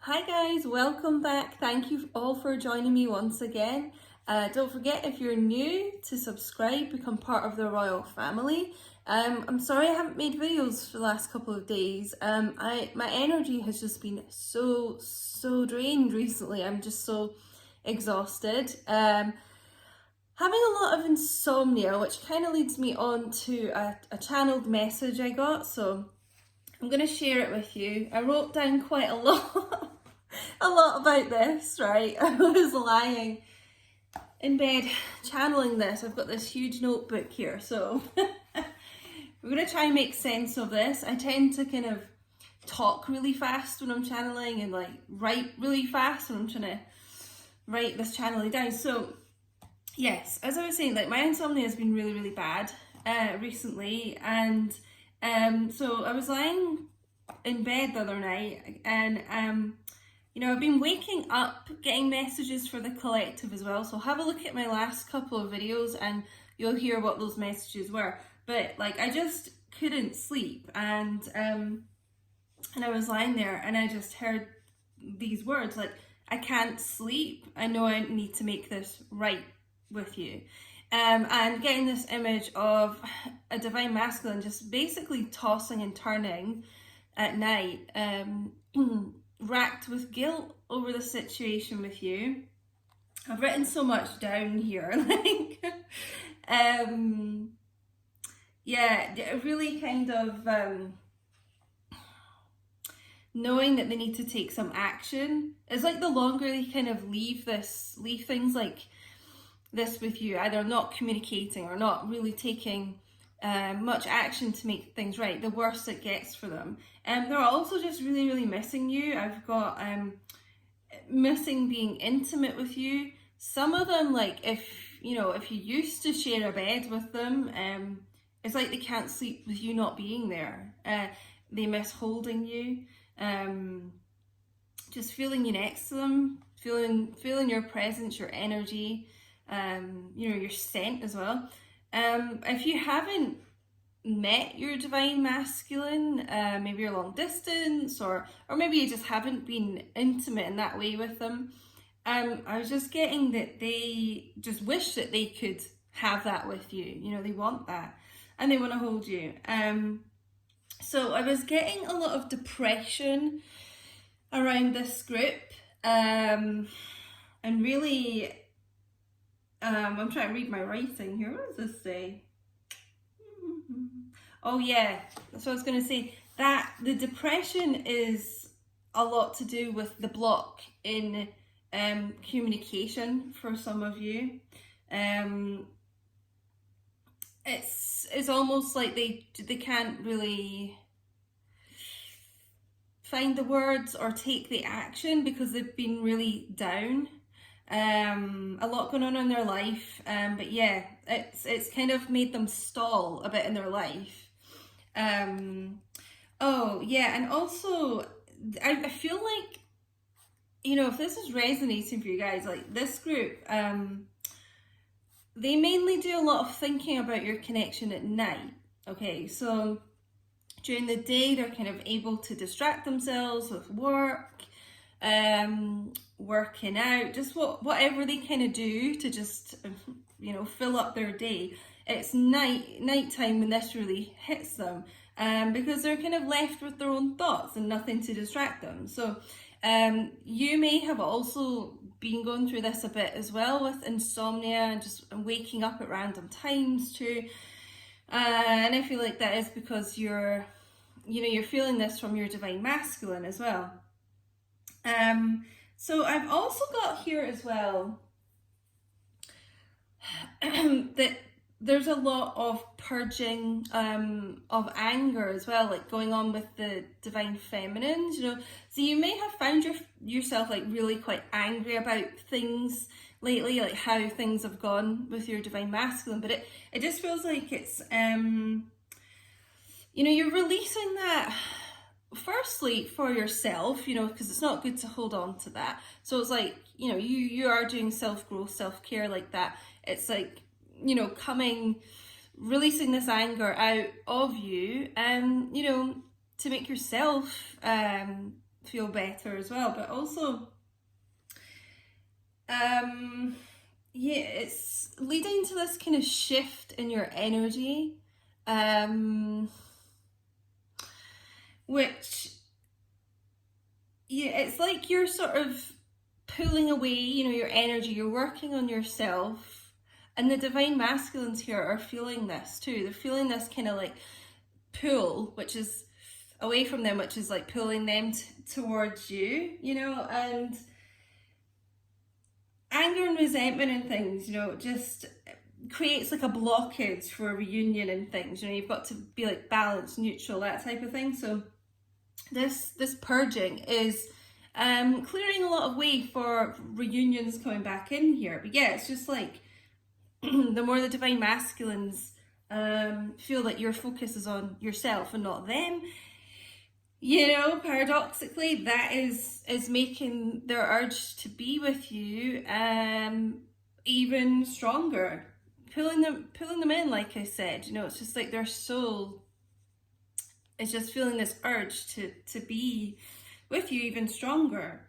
Hi guys, welcome back. Thank you all for joining me once again. Don't forget, if you're new, to subscribe, become part of the royal family. I'm sorry I haven't made videos for the last couple of days. My energy has just been so drained recently. I'm just so exhausted. Having a lot of insomnia, which kind of leads me on to a channeled message I got, so I'm going to share it with you. I wrote down quite a lot. A lot about this, right? I was lying in bed channeling this. I've got this huge notebook here, so we're going to try and make sense of this. I tend to kind of talk really fast when I'm channeling and like write really fast when I'm trying to write this channeling down. So yes, as I was saying, like my insomnia has been really bad recently, and so I was lying in bed the other night, and I've been waking up, getting messages for the collective as well. So have a look at my last couple of videos and you'll hear what those messages were. But like, I just couldn't sleep, and I was lying there and I just heard these words like, I can't sleep. I know I need to make this right with you. And getting this image of a divine masculine just basically tossing and turning at night, racked with guilt over the situation with you. I've written so much down here, like, really kind of knowing that they need to take some action. It's like the longer they kind of leave things like this with you, either not communicating or not really taking much action to make things right, the worse it gets for them. They're also just really missing you. I've got missing being intimate with you. Some of them, like if you used to share a bed with them, it's like they can't sleep with you not being there. They miss holding you, just feeling you next to them, feeling your presence, your energy, your scent as well. If you haven't met your divine masculine, maybe you're long distance, or maybe you just haven't been intimate in that way with them, I was just getting that they just wish that they could have that with you. They want that and they want to hold you. So I was getting a lot of depression around this group, and really I'm trying to read my writing here. What does this say? Oh yeah, that's what I was going to say. That the depression is a lot to do with the block in communication for some of you. It's almost like they can't really find the words or take the action because they've been really down. A lot going on in their life, but yeah, it's kind of made them stall a bit in their life. Oh yeah, and also I feel like, if this is resonating for you guys, like this group, they mainly do a lot of thinking about your connection at night. Okay, so during the day they're kind of able to distract themselves with work, working out, just whatever they kind of do to just fill up their day. It's nighttime when this really hits them, because they're kind of left with their own thoughts and nothing to distract them. So you may have also been going through this a bit as well, with insomnia and just waking up at random times too, and I feel like that is because you're feeling this from your divine masculine as well. So I've also got here as well that there's a lot of purging of anger as well, like going on with the divine feminines, so you may have found yourself like really quite angry about things lately, like how things have gone with your divine masculine, but it just feels like it's you're releasing that firstly for yourself, because it's not good to hold on to that. So it's like, you are doing self-growth, self-care like that. It's like, releasing this anger out of you, and, to make yourself feel better as well. But also, yeah, it's leading to this kind of shift in your energy, which, yeah, it's like you're sort of pulling away, you know, your energy, you're working on yourself. And the divine masculines here are feeling this too. They're feeling this kind of like pull, which is away from them, which is like pulling them towards you, you know, and anger and resentment and things, you know, just creates like a blockage for a reunion and things. You know, you've got to be like balanced, neutral, that type of thing. So this purging is clearing a lot of way for reunions coming back in here. But yeah, it's just like the more the divine masculines feel that your focus is on yourself and not them, you know, paradoxically, that is making their urge to be with you even stronger, pulling them in. Like I said, you know, it's just like their soul is just feeling this urge to be with you even stronger.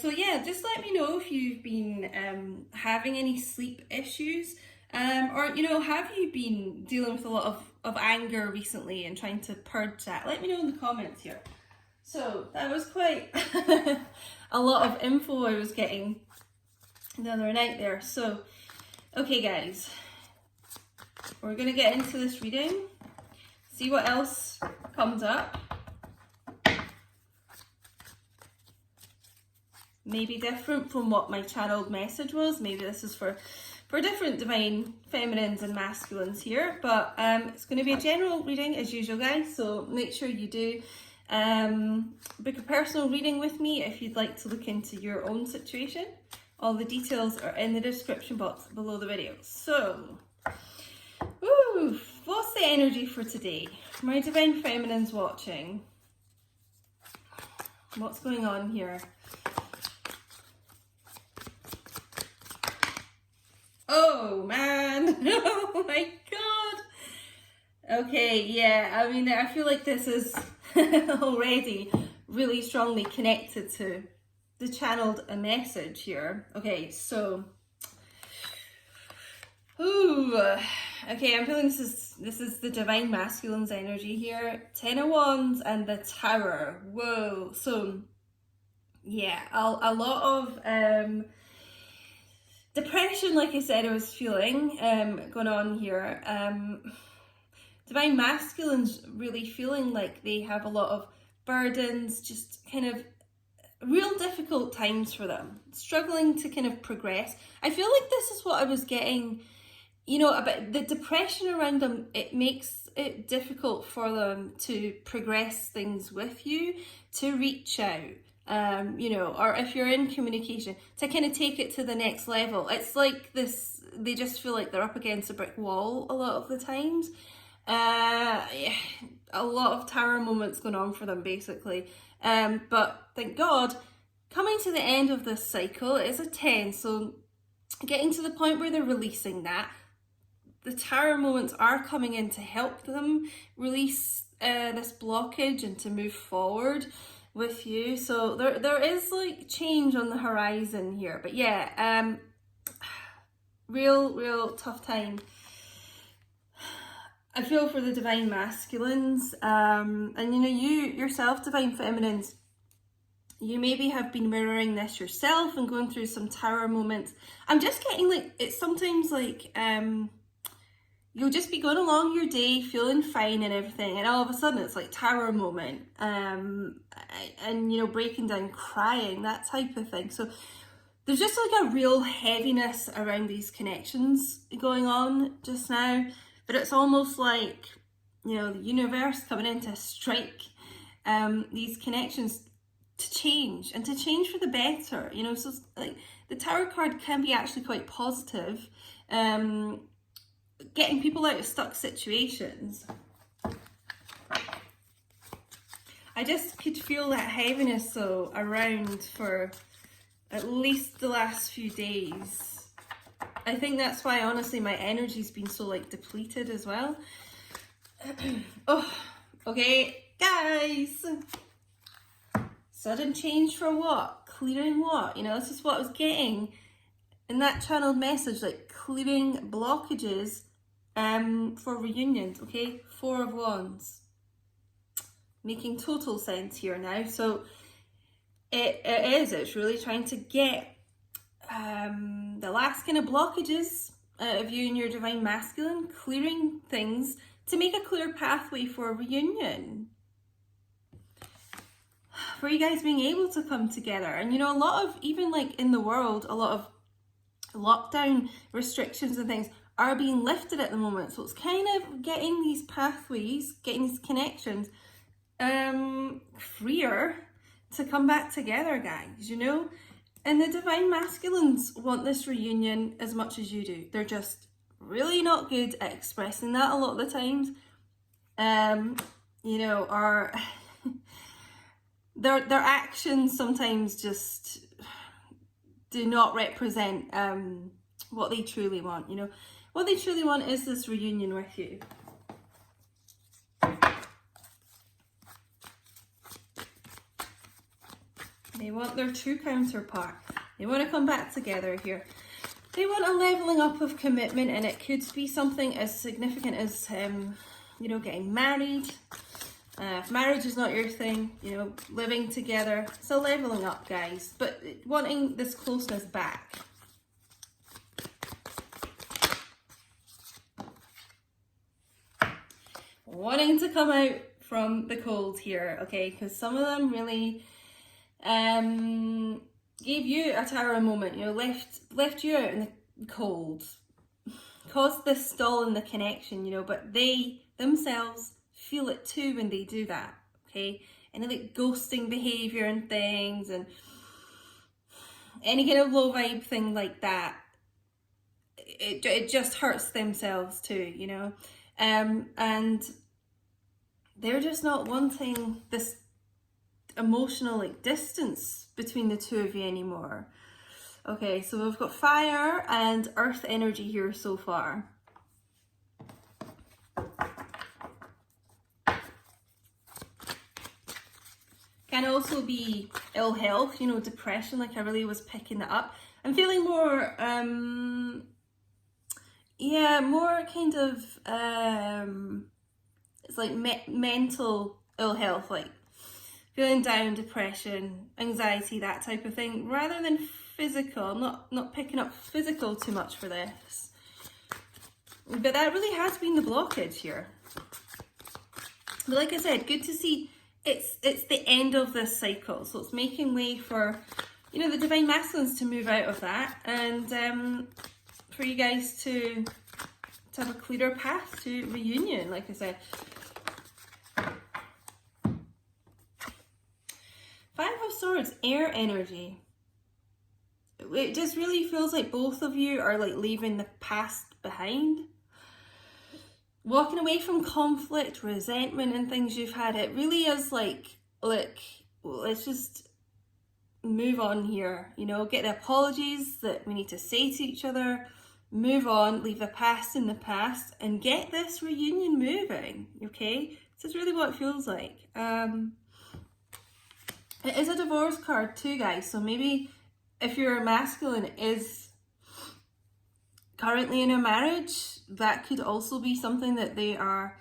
So yeah, just let me know if you've been having any sleep issues, or, you know, have you been dealing with a lot of anger recently and trying to purge that? Let me know in the comments here. So that was quite a lot of info I was getting the other night there. So, okay guys, we're going to get into this reading, see what else comes up. Maybe different from what my channeled message was. Maybe this is for different divine feminines and masculines here, but it's going to be a general reading as usual, guys, so make sure you do book a personal reading with me if you'd like to look into your own situation. All the details are in the description box below the video. So, what's the energy for today? My divine feminines watching. What's going on here? Oh man, oh my god. Okay, yeah, I mean, I feel like this is already really strongly connected to the channeled a message here. Okay, so, okay, I'm feeling this is the divine masculine's energy here. 10 of Wands and the Tower. Whoa. So yeah, a lot of depression, like I said, I was feeling going on here. Divine masculines really feeling like they have a lot of burdens, just kind of real difficult times for them, struggling to kind of progress. I feel like this is what I was getting, you know, about the depression around them. It makes it difficult for them to progress things with you, to reach out, you know, or if you're in communication, to kind of take it to the next level. It's like this, they just feel like they're up against a brick wall a lot of the times. Yeah, a lot of Tower moments going on for them, basically. But thank God, coming to the end of this cycle, it is a 10, so getting to the point where they're releasing that. The Tower moments are coming in to help them release this blockage and to move forward with you. So there is like change on the horizon here. But yeah, real tough time. I feel for the divine masculines, and you know, you yourself, divine feminines, you maybe have been mirroring this yourself and going through some Tower moments. I'm just getting like, it's sometimes like, you'll just be going along your day feeling fine and everything, and all of a sudden it's like Tower moment, and you know, breaking down, crying, that type of thing. So there's just like a real heaviness around these connections going on just now. But it's almost like, you know, the universe coming in to strike these connections to change, and to change for the better, you know. So like the Tower card can be actually quite positive, getting people out of stuck situations. I just could feel that heaviness though around for at least the last few days. I think that's why, honestly, my energy's been so like depleted as well. Oh, okay, guys. Sudden change for what? Clearing what? You know, this is what I was getting in that channeled message, like clearing blockages for reunions, okay? Four of Wands. Making total sense here now. So it's really trying to get the last kind of blockages of you and your divine masculine, clearing things to make a clear pathway for a reunion. For you guys being able to come together. And you know, a lot of, even like in the world, a lot of lockdown restrictions and things are being lifted at the moment. So it's kind of getting these pathways, getting these connections freer to come back together, guys, you know? And the divine masculines want this reunion as much as you do. They're just really not good at expressing that a lot of the times. You know, are their actions sometimes just do not represent what they truly want, you know. What they truly want is this reunion with you. They want their true counterpart. They want to come back together here. They want a leveling up of commitment, and it could be something as significant as, you know, getting married. If marriage is not your thing, you know, living together. It's a leveling up, guys. But wanting this closeness back. Wanting to come out from the cold here, okay? Because some of them really gave you a Tower moment, you know, left you out in the cold, caused this stall in the connection, you know, but they themselves feel it too when they do that, okay? Any like ghosting behavior and things, and any kind of low vibe thing like that, it just hurts themselves too, you know, and they're just not wanting this emotional like distance between the two of you anymore. Okay, so we've got fire and earth energy here so far. Can also be ill health, you know, depression, like I really was picking that up. I'm feeling more yeah, more kind of it's like mental ill health, like feeling down, depression, anxiety, that type of thing, rather than physical. I'm not picking up physical too much for this. But that really has been the blockage here. But like I said, good to see it's the end of this cycle. So it's making way for, you know, the divine masculines to move out of that, and for you guys to have a clearer path to reunion, like I said. Five of Swords, air energy. It just really feels like both of you are like leaving the past behind. Walking away from conflict, resentment and things you've had. It really is like, look, let's just move on here. You know, get the apologies that we need to say to each other. Move on, leave the past in the past, and get this reunion moving, okay? This is really what it feels like. It is a divorce card too, guys, so maybe if your masculine is currently in a marriage, that could also be something that they are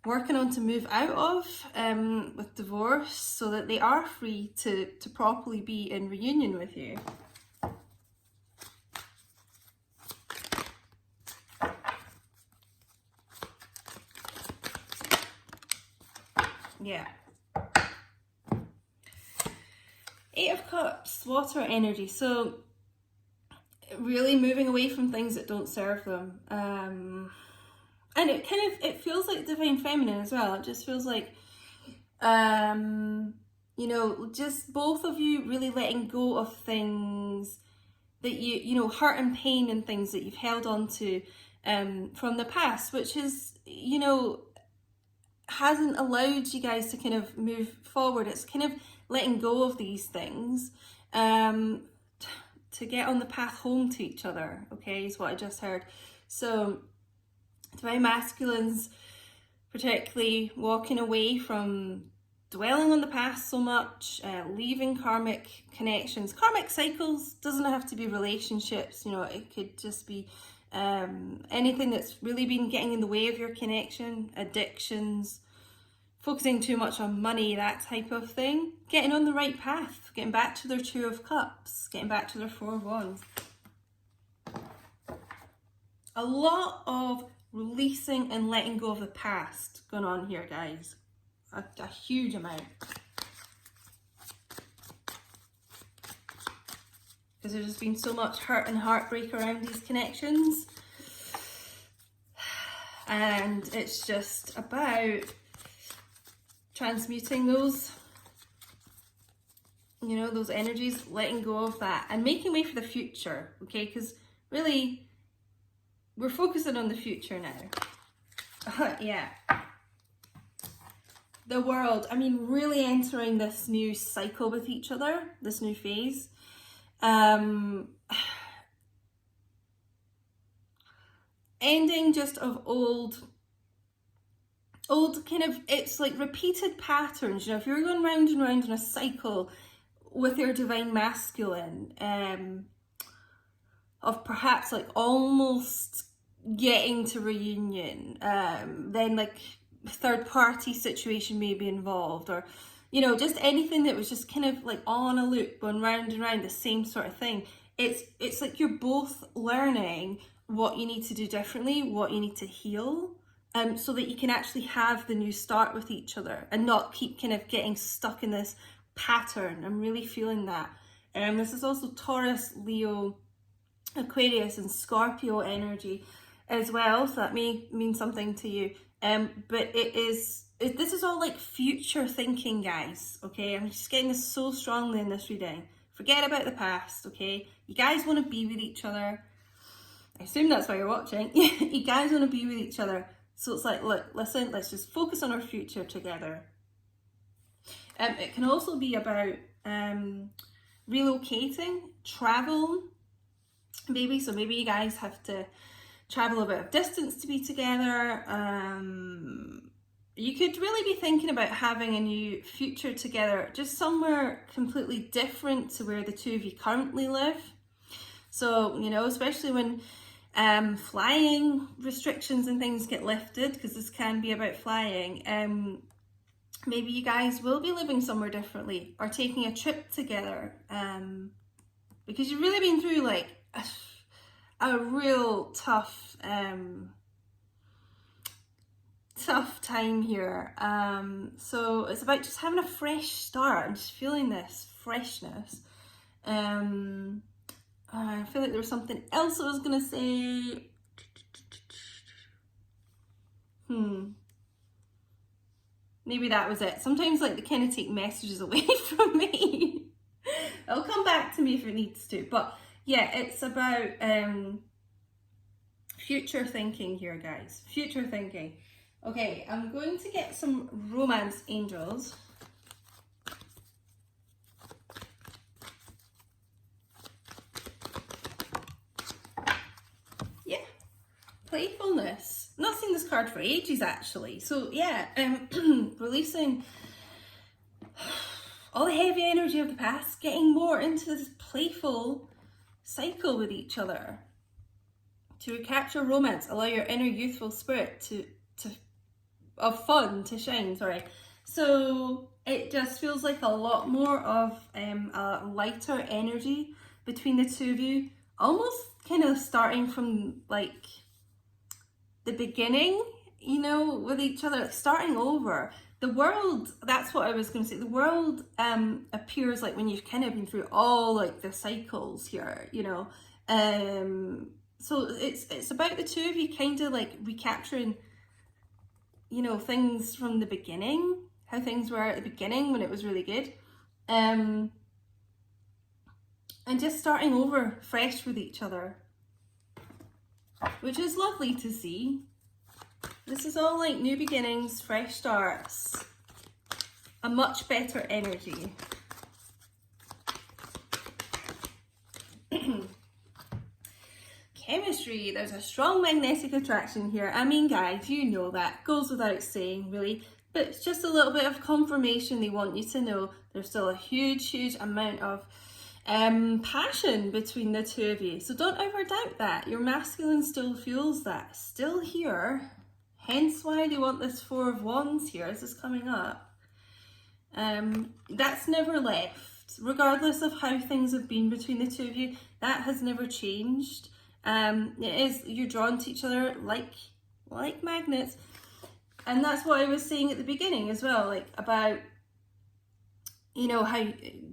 working on to move out of with divorce, so that they are free to properly be in reunion with you. Yeah. Eight of Cups, water energy. So really moving away from things that don't serve them. And it kind of, it feels like divine feminine as well. It just feels like, you know, just both of you really letting go of things that you know, hurt and pain and things that you've held on to from the past, which is, you know, hasn't allowed you guys to kind of move forward. It's kind of letting go of these things to get on the path home to each other, okay, is what I just heard. So divine masculines particularly walking away from dwelling on the past so much, leaving karmic connections. Karmic cycles doesn't have to be relationships, you know, it could just be anything that's really been getting in the way of your connection, addictions, focusing too much on money, that type of thing. Getting on the right path, getting back to their Two of Cups, getting back to their Four of Wands. A lot of releasing and letting go of the past going on here, guys. A huge amount. Because there's just been so much hurt and heartbreak around these connections. And it's just about transmuting those, you know, those energies, letting go of that and making way for the future, okay? Because really, we're focusing on the future now. Yeah. The world, I mean, really entering this new cycle with each other, this new phase. Ending just of old kind of, it's like repeated patterns, you know, if you're going round and round in a cycle with your divine masculine, of perhaps like almost getting to reunion, then like third party situation may be involved, or you know, just anything that was just kind of like on a loop, going round and round the same sort of thing. It's like you're both learning what you need to do differently, what you need to heal, so that you can actually have the new start with each other and not keep kind of getting stuck in this pattern. I'm really feeling that. This is also Taurus, Leo, Aquarius and Scorpio energy as well, so that may mean something to you. But this is all like future thinking, guys, okay? I'm just getting this so strongly in this reading. Forget about the past, okay? You guys want to be with each other. I assume that's why you're watching. You guys want to be with each other. So it's like, look, listen, let's just focus on our future together. It can also be about relocating, travel, maybe. So maybe you guys have to travel a bit of distance to be together. You could really be thinking about having a new future together, just somewhere completely different to where the two of you currently live. So, you know, especially when flying restrictions and things get lifted, because this can be about flying, maybe you guys will be living somewhere differently or taking a trip together, because you've really been through like a real tough time here. So it's about just having a fresh start and just feeling this freshness. I feel like there was something else I was gonna say. Maybe that was it. Sometimes like they kind of take messages away from me. It'll come back to me if it needs to. But yeah, it's about future thinking here, guys. Future thinking. Okay, I'm going to get some romance angels. Yeah, playfulness. Not seen this card for ages, actually. So yeah, releasing all the heavy energy of the past, getting more into this playful cycle with each other. To recapture romance, allow your inner youthful spirit of fun to shine, sorry. So it just feels like a lot more of a lighter energy between the two of you, almost kind of starting from like the beginning, you know, with each other, like starting over. The world, that's what I was going to say, the world appears like when you've kind of been through all like the cycles here, you know. So it's about the two of you kind of like recapturing, you know, things from the beginning, how things were at the beginning when it was really good, and just starting over fresh with each other, which is lovely to see. This is all like new beginnings, fresh starts, a much better energy. Chemistry, there's a strong magnetic attraction here. I mean, guys, you know that, goes without saying, really. But it's just a little bit of confirmation. They want you to know there's still a huge amount of passion between the two of you. So don't ever doubt that. Your masculine still feels that, still here. Hence why they want this Four of Wands here. This is coming up. That's never left. Regardless of how things have been between the two of you, that has never changed. You're drawn to each other like magnets. And that's what I was saying at the beginning as well, like about, you know, how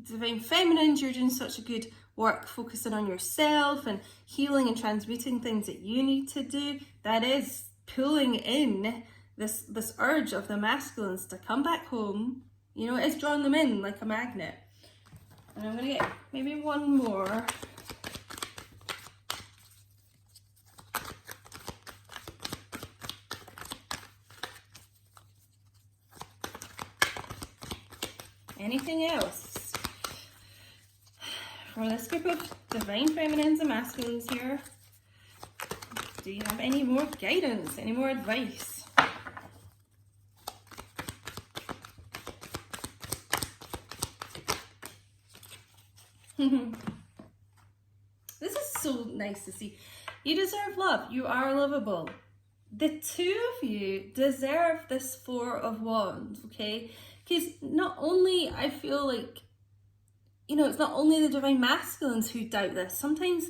Divine Feminines, you're doing such a good work focusing on yourself and healing and transmuting things that you need to do. That is pulling in this urge of the masculines to come back home. You know, it's drawing them in like a magnet. And I'm going to get maybe one more. Anything else for this group of Divine Feminines and Masculines here? Do you have any more guidance, any more advice? This is so nice to see. You deserve love. You are lovable. The two of you deserve this Four of Wands, okay? Because not only, I feel like, you know, it's not only the Divine Masculines who doubt this. Sometimes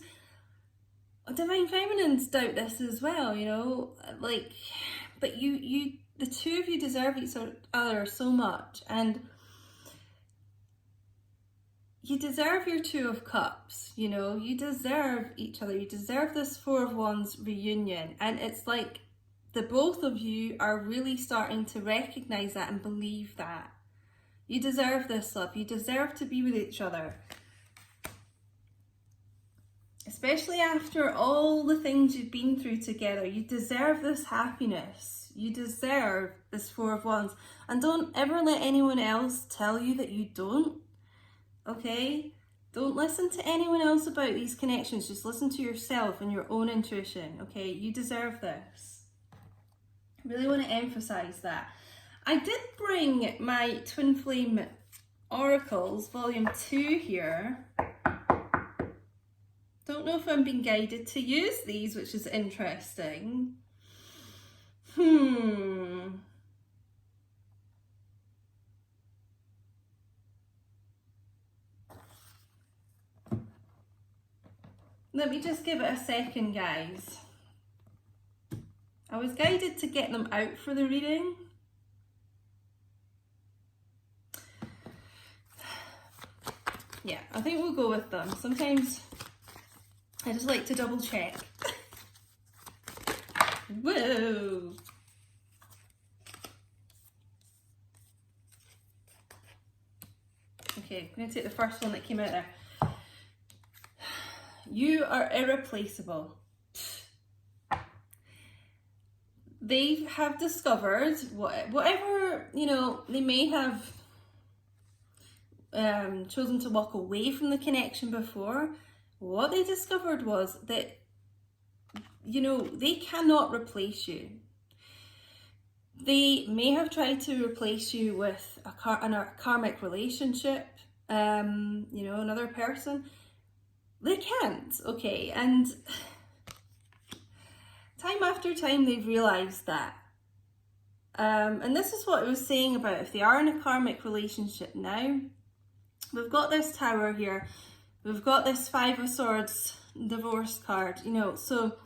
Divine Feminines doubt this as well, you know? Like, but the two of you deserve each other so much. And you deserve your Two of Cups, you know? You deserve each other. You deserve this Four of Wands reunion. And it's like, the both of you are really starting to recognize that and believe that. You deserve this love. You deserve to be with each other. Especially after all the things you've been through together. You deserve this happiness. You deserve this Four of Wands. And don't ever let anyone else tell you that you don't. Okay? Don't listen to anyone else about these connections. Just listen to yourself and your own intuition. Okay? You deserve this. I really want to emphasize that. I did bring my Twin Flame Oracles, Volume 2 here. Don't know if I'm being guided to use these, which is interesting. Let me just give it a second, guys. I was guided to get them out for the reading. Yeah, I think we'll go with them. Sometimes I just like to double check. Whoa! Okay, I'm going to take the first one that came out there. You are irreplaceable. They have discovered whatever, you know, they may have chosen to walk away from the connection before. What they discovered was that, you know, they cannot replace you. They may have tried to replace you with a karmic relationship, you know, another person. They can't, okay? And time after time, they've realised that. And this is what I was saying about if they are in a karmic relationship now. We've got this Tower here. We've got this Five of Swords divorce card, you know. So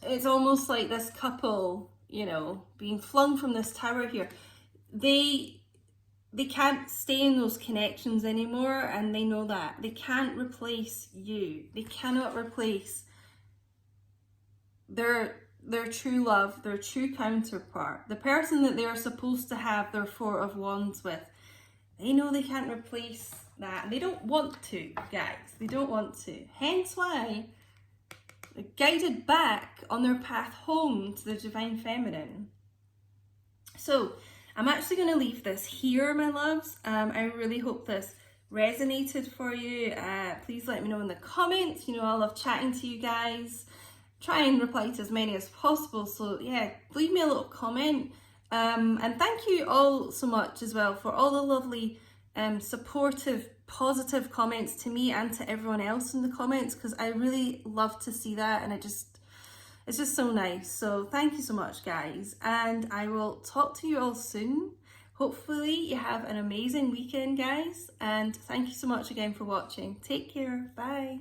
it's almost like this couple, you know, being flung from this tower here. They can't stay in those connections anymore, and they know that. They can't replace you. They cannot replace their true love, their true counterpart, the person that they're supposed to have their Four of Wands with. They know they can't replace that. They don't want to, guys. They don't want to. Hence why they're guided back on their path home to the Divine Feminine. So I'm actually going to leave this here, my loves. I really hope this resonated for you. Please let me know in the comments. You know, I love chatting to you guys. Try and reply to as many as possible. So yeah, leave me a little comment. And thank you all so much as well for all the lovely supportive, positive comments to me and to everyone else in the comments, because I really love to see that, and it's just so nice. So thank you so much, guys, and I will talk to you all soon. Hopefully you have an amazing weekend, guys, and thank you so much again for watching. Take care. Bye.